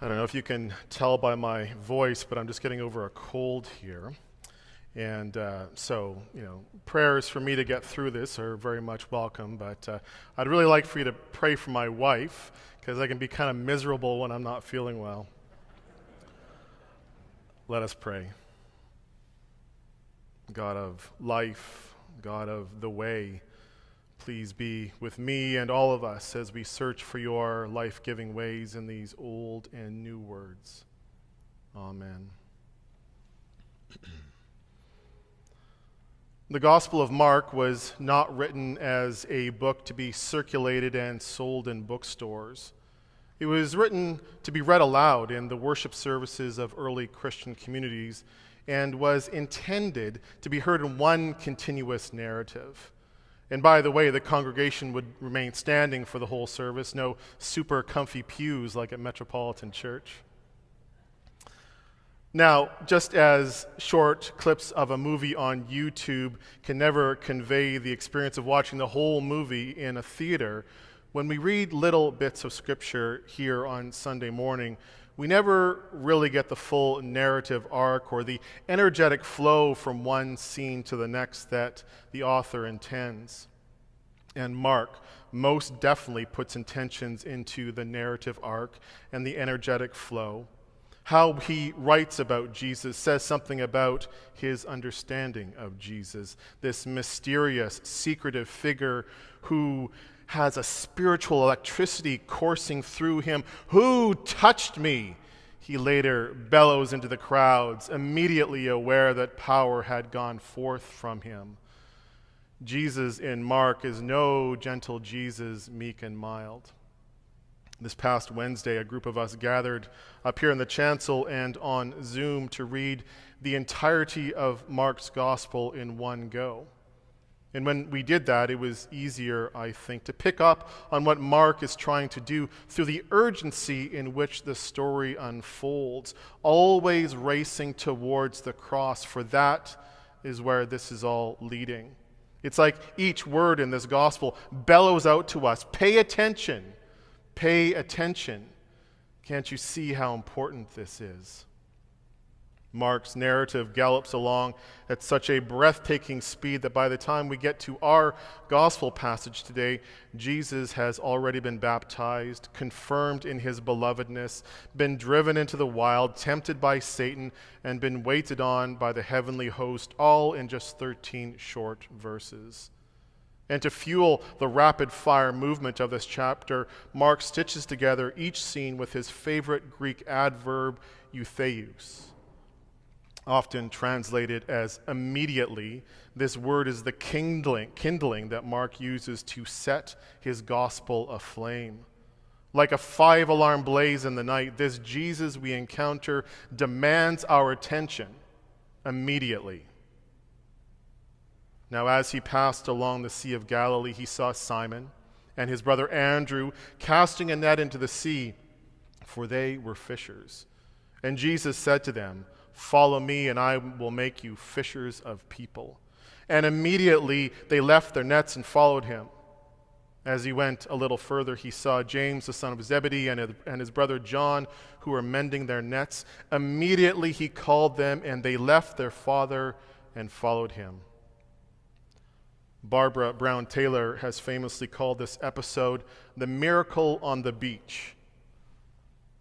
I don't know if you can tell by my voice, but I'm just getting over a cold here. And so, prayers for me to get through this are very much welcome, but I'd really like for you to pray for my wife, because I can be kind of miserable when I'm not feeling well. Let us pray. God of life, God of the way, please be with me and all of us as we search for your life-giving ways in these old and new words. Amen. The Gospel of Mark was not written as a book to be circulated and sold in bookstores. It was written to be read aloud in the worship services of early Christian communities and was intended to be heard in one continuous narrative. And by the way, the congregation would remain standing for the whole service, no super comfy pews like at Metropolitan Church. Now, just as short clips of a movie on YouTube can never convey the experience of watching the whole movie in a theater, when we read little bits of scripture here on Sunday morning, we never really get the full narrative arc or the energetic flow from one scene to the next that the author intends. And Mark most definitely puts intentions into the narrative arc and the energetic flow. How he writes about Jesus says something about his understanding of Jesus, this mysterious, secretive figure who has a spiritual electricity coursing through him. Who touched me? He later bellows into the crowds, immediately aware that power had gone forth from him. Jesus in Mark is no gentle Jesus, meek and mild. This past Wednesday, a group of us gathered up here in the chancel and on Zoom to read the entirety of Mark's gospel in one go. And when we did that, it was easier, I think, to pick up on what Mark is trying to do through the urgency in which the story unfolds, always racing towards the cross, for that is where this is all leading. It's like each word in this gospel bellows out to us, pay attention, pay attention. Can't you see how important this is? Mark's narrative gallops along at such a breathtaking speed that by the time we get to our gospel passage today, Jesus has already been baptized, confirmed in his belovedness, been driven into the wild, tempted by Satan, and been waited on by the heavenly host, all in just 13 short verses. And to fuel the rapid-fire movement of this chapter, Mark stitches together each scene with his favorite Greek adverb, eutheus. Often translated as immediately, this word is the kindling that Mark uses to set his gospel aflame. Like a 5-alarm blaze in the night, this Jesus we encounter demands our attention immediately. Now, as he passed along the Sea of Galilee, he saw Simon and his brother Andrew casting a net into the sea, for they were fishers. And Jesus said to them, "Follow me, and I will make you fishers of people." And immediately they left their nets and followed him. As he went a little further, he saw James, the son of Zebedee, and his brother John, who were mending their nets. Immediately he called them, and they left their father and followed him. Barbara Brown Taylor has famously called this episode the miracle on the beach.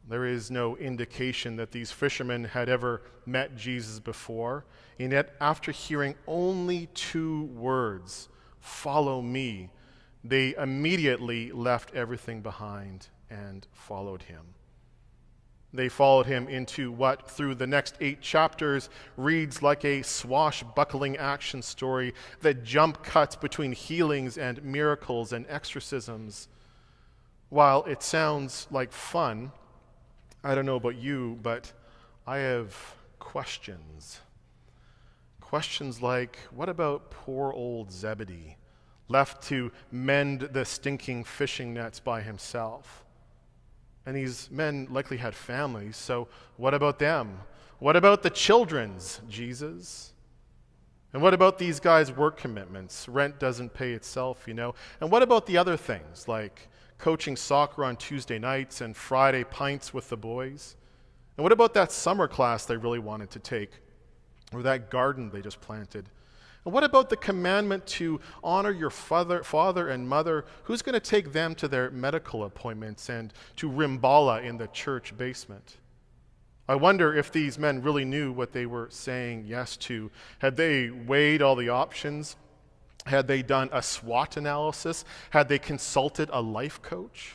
There is no indication that these fishermen had ever met Jesus before, and yet after hearing only 2 words, "Follow me," they immediately left everything behind and followed him. They followed him into what, through the next 8 chapters, reads like a swashbuckling action story that jump cuts between healings and miracles and exorcisms. While it sounds like fun, I don't know about you, but I have questions. Questions like, what about poor old Zebedee, left to mend the stinking fishing nets by himself? And these men likely had families, so what about them? What about the children's Jesus? And what about these guys' work commitments? Rent doesn't pay itself, And what about the other things, like coaching soccer on Tuesday nights and Friday pints with the boys? And what about that summer class they really wanted to take, or that garden they just planted? And what about the commandment to honor your father and mother? Who's going to take them to their medical appointments and to Rimbala in the church basement? I wonder if these men really knew what they were saying yes to. Had they weighed all the options? Had they done a SWOT analysis? Had they consulted a life coach?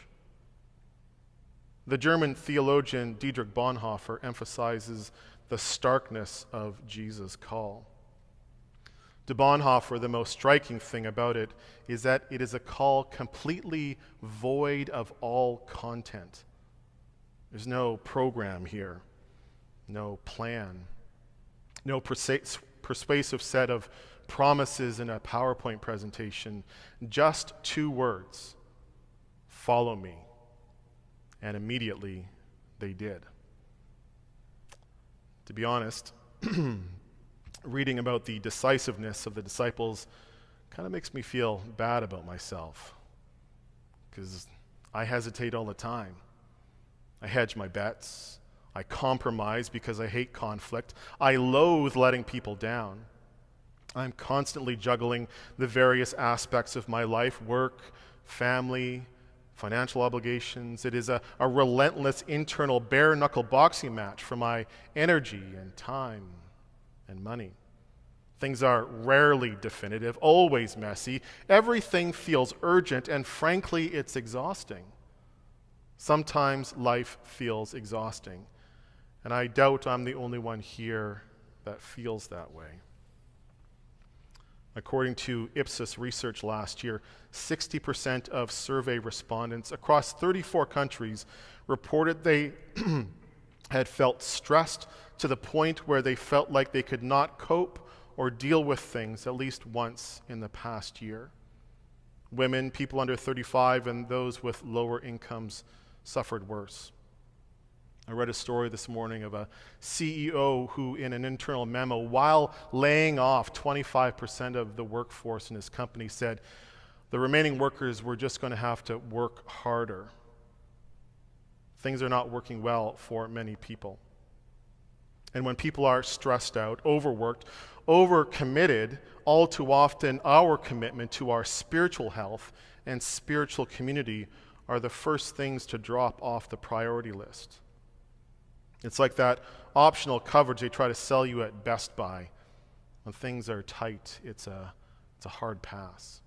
The German theologian Dietrich Bonhoeffer emphasizes the starkness of Jesus' call. To Bonhoeffer, the most striking thing about it is that it is a call completely void of all content. There's no program here, no plan, no persuasive set of promises in a PowerPoint presentation, just 2 words: follow me. And immediately they did. To be honest, reading about the decisiveness of the disciples kind of makes me feel bad about myself, because I hesitate all the time. I hedge my bets. I compromise because I hate conflict. I loathe letting people down. I'm constantly juggling the various aspects of my life: work, family, financial obligations. It is a relentless internal bare-knuckle boxing match for my energy and time and money. Things are rarely definitive, always messy. Everything feels urgent, and frankly, it's exhausting. Sometimes life feels exhausting, and I doubt I'm the only one here that feels that way. According to Ipsos research last year, 60% of survey respondents across 34 countries reported they had felt stressed to the point where they felt like they could not cope or deal with things at least once in the past year. Women, people under 35, and those with lower incomes suffered worse. I read a story this morning of a CEO who, in an internal memo, while laying off 25% of the workforce in his company, said the remaining workers were just going to have to work harder. Things are not working well for many people. And when people are stressed out, overworked, overcommitted, all too often our commitment to our spiritual health and spiritual community are the first things to drop off the priority list. It's like that optional coverage they try to sell you at Best Buy. When things are tight, it's a hard pass.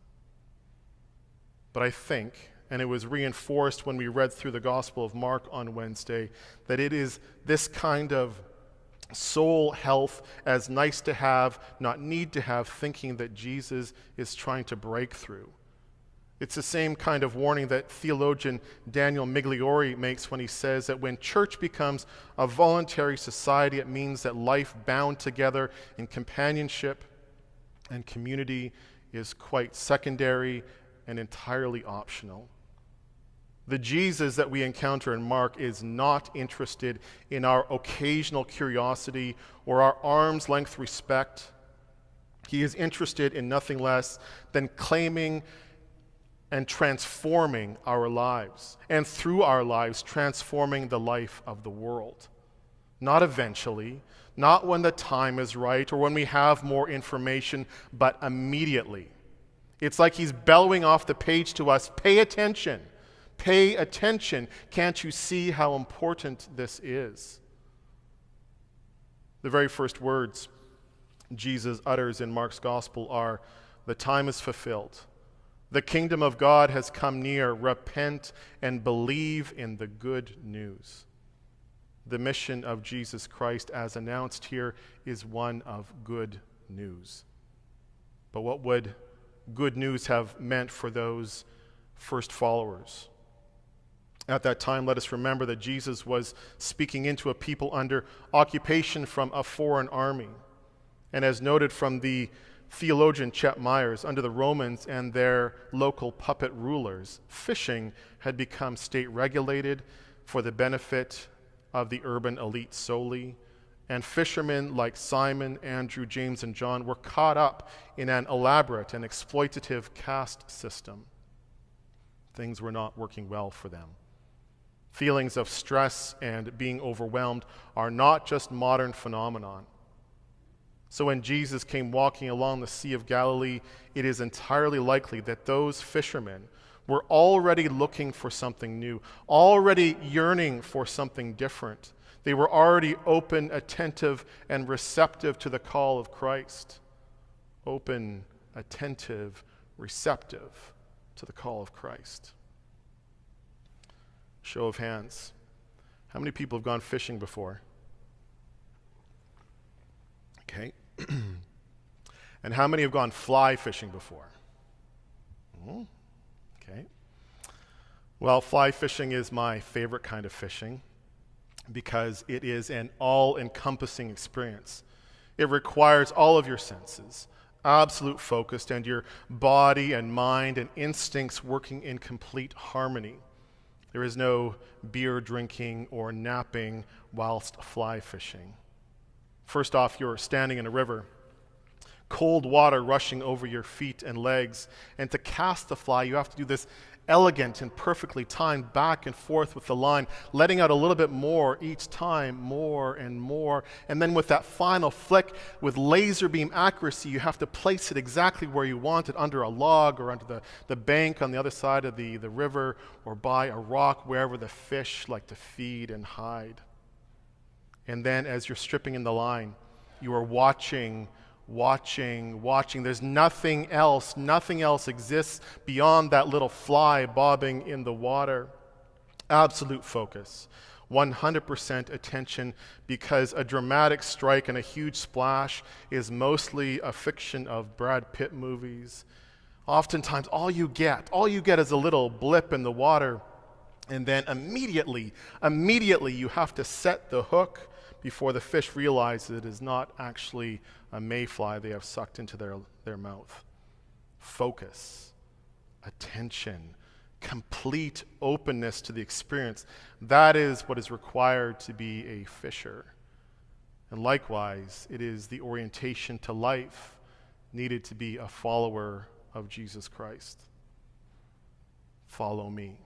But I think, and it was reinforced when we read through the Gospel of Mark on Wednesday, that it is this kind of soul health, as nice to have, not need to have, thinking that Jesus is trying to break through. It's the same kind of warning that theologian Daniel Migliore makes when he says that when church becomes a voluntary society, it means that life bound together in companionship and community is quite secondary and entirely optional. The Jesus that we encounter in Mark is not interested in our occasional curiosity or our arm's length respect. He is interested in nothing less than claiming and transforming our lives, and through our lives, transforming the life of the world. Not eventually, not when the time is right or when we have more information, but immediately. It's like he's bellowing off the page to us, pay attention, pay attention. Can't you see how important this is? The very first words Jesus utters in Mark's gospel are, the time is fulfilled. The kingdom of God has come near. Repent and believe in the good news. The mission of Jesus Christ, as announced here, is one of good news. But what would good news have meant for those first followers? At that time, let us remember that Jesus was speaking into a people under occupation from a foreign army. And as noted from the theologian Chet Meyers, under the Romans and their local puppet rulers, fishing had become state regulated for the benefit of the urban elite solely, and fishermen like Simon, Andrew, James, and John were caught up in an elaborate and exploitative caste system. Things were not working well for them. Feelings of stress and being overwhelmed are not just modern phenomenon. So when Jesus came walking along the Sea of Galilee, it is entirely likely that those fishermen were already looking for something new, already yearning for something different. They were already open, attentive, and receptive to the call of Christ. Open, attentive, receptive to the call of Christ. Show of hands. How many people have gone fishing before? Okay. And how many have gone fly fishing before? Okay. Well, fly fishing is my favorite kind of fishing because it is an all-encompassing experience. It requires all of your senses, absolute focus, and your body and mind and instincts working in complete harmony. There is no beer drinking or napping whilst fly fishing. First off, you're standing in a river, cold water rushing over your feet and legs, and to cast the fly, you have to do this elegant and perfectly timed back and forth with the line, letting out a little bit more each time, more and more. And then with that final flick, with laser beam accuracy, you have to place it exactly where you want it, under a log or under the bank on the other side of the river, or by a rock, wherever the fish like to feed and hide. And then as you're stripping in the line, you are watching. There's nothing else exists beyond that little fly bobbing in the water. Absolute focus, 100% attention, because a dramatic strike and a huge splash is mostly a fiction of Brad Pitt movies. Oftentimes, all you get is a little blip in the water, and then immediately you have to set the hook before the fish realize it is not actually a mayfly they have sucked into their mouth. Focus, attention, complete openness to the experience. That is what is required to be a fisher. And likewise, it is the orientation to life needed to be a follower of Jesus Christ. Follow me.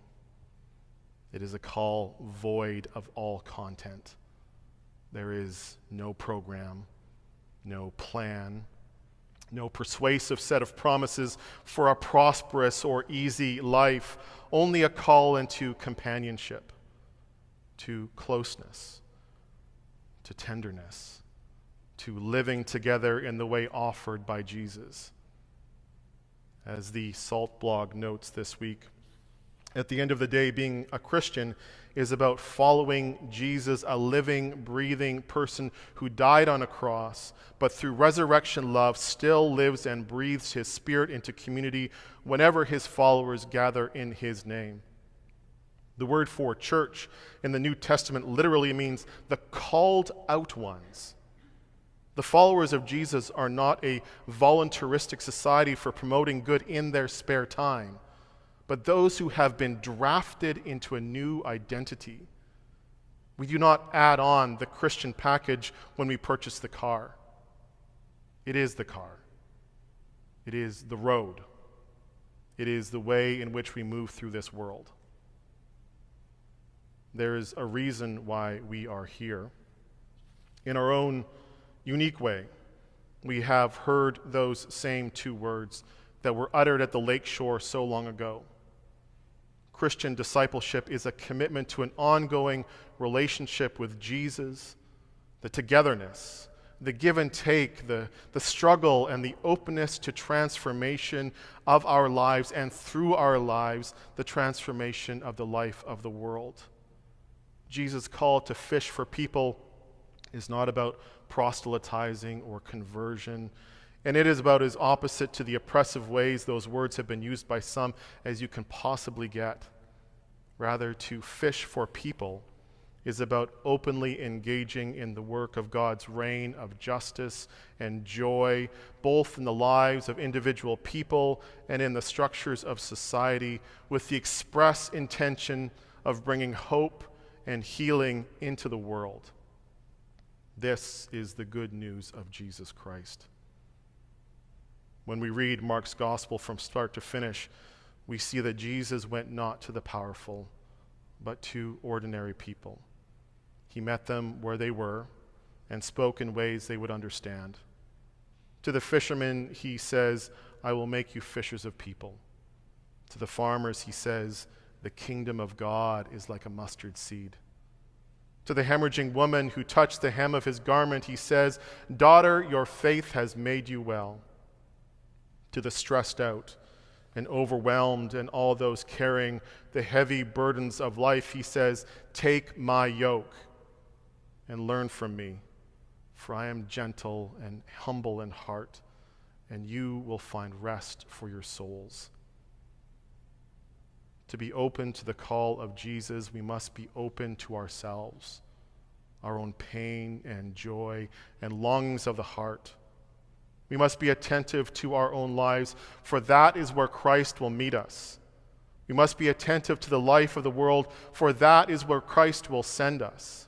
It is a call void of all content. There is no program, no plan, no persuasive set of promises for a prosperous or easy life, only a call into companionship, to closeness, to tenderness, to living together in the way offered by Jesus. As the Salt blog notes this week, at the end of the day, being a Christian is about following Jesus, a living, breathing person who died on a cross, but through resurrection love still lives and breathes his spirit into community whenever his followers gather in his name. The word for church in the New Testament literally means the called out ones. The followers of Jesus are not a voluntaristic society for promoting good in their spare time, but those who have been drafted into a new identity. We do not add on the Christian package when we purchase the car. It is the car. It is the road. It is the way in which we move through this world. There is a reason why we are here. In our own unique way, we have heard those same two words that were uttered at the lakeshore so long ago. Christian discipleship is a commitment to an ongoing relationship with Jesus, the togetherness, the give and take, the struggle and the openness to transformation of our lives, and through our lives, the transformation of the life of the world. Jesus' call to fish for people is not about proselytizing or conversion, and it is about as opposite to the oppressive ways those words have been used by some as you can possibly get. Rather, to fish for people is about openly engaging in the work of God's reign of justice and joy, both in the lives of individual people and in the structures of society, with the express intention of bringing hope and healing into the world. This is the good news of Jesus Christ. When we read Mark's gospel from start to finish, we see that Jesus went not to the powerful, but to ordinary people. He met them where they were and spoke in ways they would understand. To the fishermen, he says, I will make you fishers of people. To the farmers, he says, the kingdom of God is like a mustard seed. To the hemorrhaging woman who touched the hem of his garment, he says, daughter, your faith has made you well. To the stressed out and overwhelmed and all those carrying the heavy burdens of life, he says, take my yoke and learn from me, for I am gentle and humble in heart, and you will find rest for your souls. To be open to the call of Jesus, we must be open to ourselves, our own pain and joy and longings of the heart. We must be attentive to our own lives, for that is where Christ will meet us. We must be attentive to the life of the world, for that is where Christ will send us.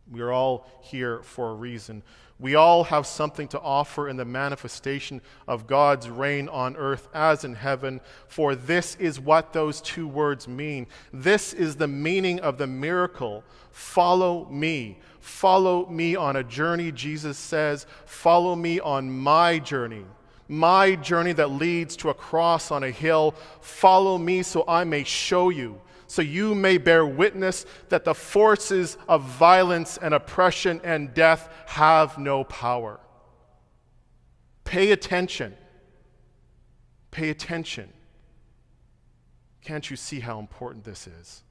We are all here for a reason. We all have something to offer in the manifestation of God's reign on earth as in heaven, for this is what those two words mean. This is the meaning of the miracle. Follow me. Follow me on a journey, Jesus says. Follow me on my journey that leads to a cross on a hill. Follow me so I may show you, so you may bear witness that the forces of violence and oppression and death have no power. Pay attention. Pay attention. Can't you see how important this is?